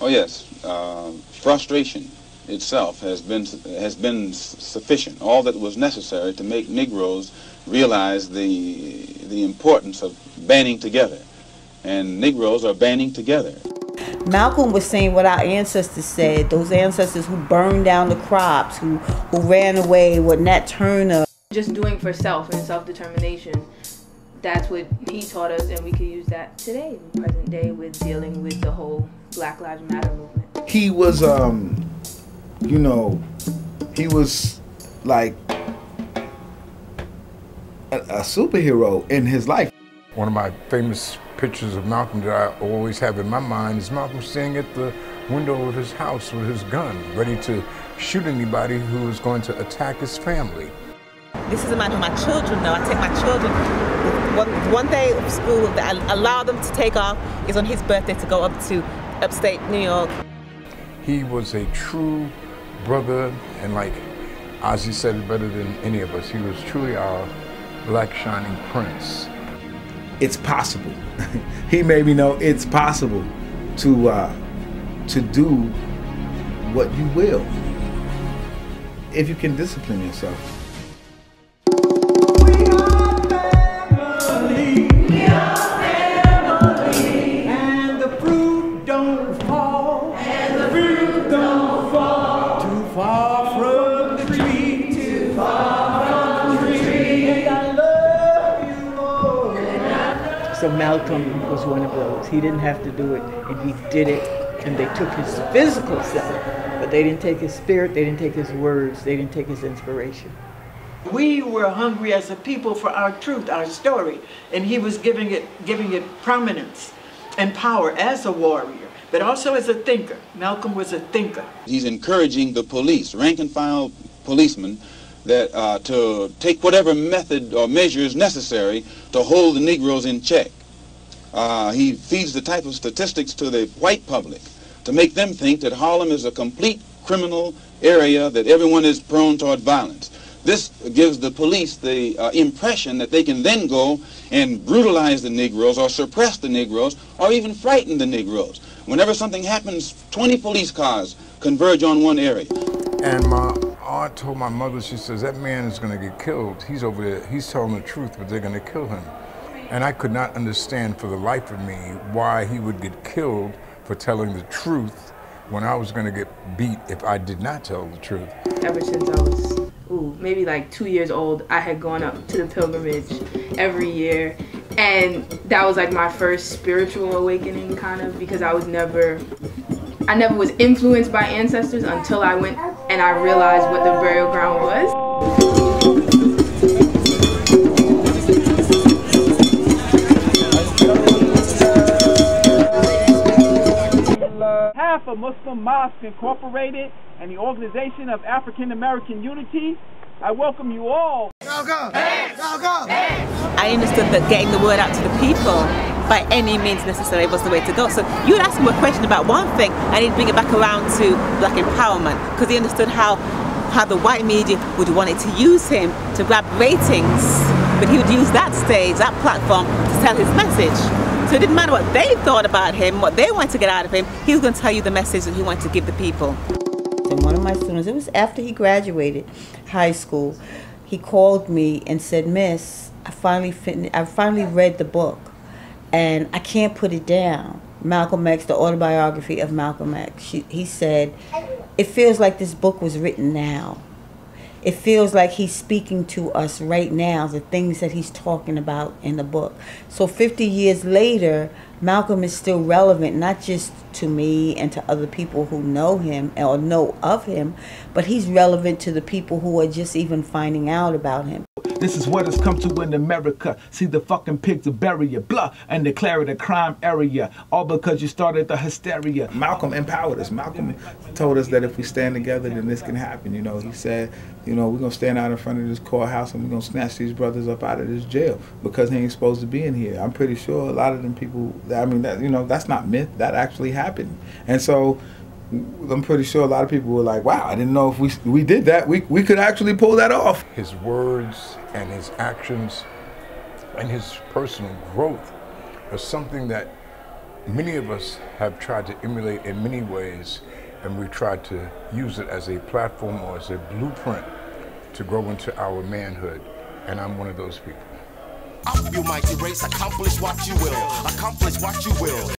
Oh yes, frustration itself has been sufficient, all that was necessary to make Negroes realize the importance of banding together, and Negroes are banding together. Malcolm was saying what our ancestors said, those ancestors who burned down the crops, who ran away with Nat Turner. Just doing for self and self-determination, that's what he taught us, and we can use that today, in present day, with dealing with the whole Black Lives Matter movement. He was, you know, he was like a superhero in his life. One of my famous pictures of Malcolm that I always have in my mind is Malcolm standing at the window of his house with his gun, ready to shoot anybody who is going to attack his family. This is a man who my children know. I take my children. One day of school that I allow them to take off is on his birthday to go up to upstate New York. He was a true brother, and like Ozzy said it better than any of us, he was truly our black shining prince. It's possible. He made me know it's possible to do what you will if you can discipline yourself. So Malcolm was one of those. He didn't have to do it, and he did it. And they took his physical self, but they didn't take his spirit, they didn't take his words, they didn't take his inspiration. We were hungry as a people for our truth, our story, and he was giving it prominence and power as a warrior, but also as a thinker. Malcolm was a thinker. He's encouraging the police, rank and file policemen, that to take whatever method or measures necessary to hold the Negroes in check. He feeds the type of statistics to the white public to make them think that Harlem is a complete criminal area, that everyone is prone toward violence. This gives the police the impression that they can then go and brutalize the Negroes or suppress the Negroes or even frighten the Negroes. Whenever something happens, 20 police cars converge on one area. And my aunt told my mother, she says, that man is going to get killed. He's over there, he's telling the truth, but they're going to kill him. And I could not understand for the life of me why he would get killed for telling the truth when I was going to get beat if I did not tell the truth. Ever since I was, maybe like 2 years old, I had gone up to the pilgrimage every year. And that was like my first spiritual awakening, kind of, because I never was influenced by ancestors until I went and I realized what the burial ground was. Half of Muslim Mosque Incorporated and the Organization of African American Unity, I welcome you all. I understood that getting the word out to the people by any means necessary was the way to go. So you would ask him a question about one thing and he'd bring it back around to black empowerment, because he understood how the white media would want it to use him to grab ratings, but he would use that stage, that platform, to tell his message. So it didn't matter what they thought about him, what they wanted to get out of him, he was going to tell you the message that he wanted to give the people. And one of my students, it was after he graduated high school, he called me and said, Miss, I finally read the book and I can't put it down. Malcolm X, the autobiography of Malcolm X. He said, it feels like this book was written now. It feels like he's speaking to us right now, the things that he's talking about in the book. So 50 years later, Malcolm is still relevant, not just to me and to other people who know him or know of him, but he's relevant to the people who are just even finding out about him. This is what it's come to in America. See the fucking pigs to bury you, blah, and declare it a crime area, all because you started the hysteria. Malcolm empowered us. Malcolm told us that if we stand together, then this can happen. You know, he said, you know, we're going to stand out in front of this courthouse and we're going to snatch these brothers up out of this jail because they ain't supposed to be in here. I'm pretty sure a lot of them people, I mean, that, you know, that's not myth. That actually happened. And so I'm pretty sure a lot of people were like, wow, I didn't know if we did that. We could actually pull that off. His words and his actions and his personal growth are something that many of us have tried to emulate in many ways, and we've tried to use it as a platform or as a blueprint to grow into our manhood, and I'm one of those people. You might erase, accomplish what you will, accomplish what you will.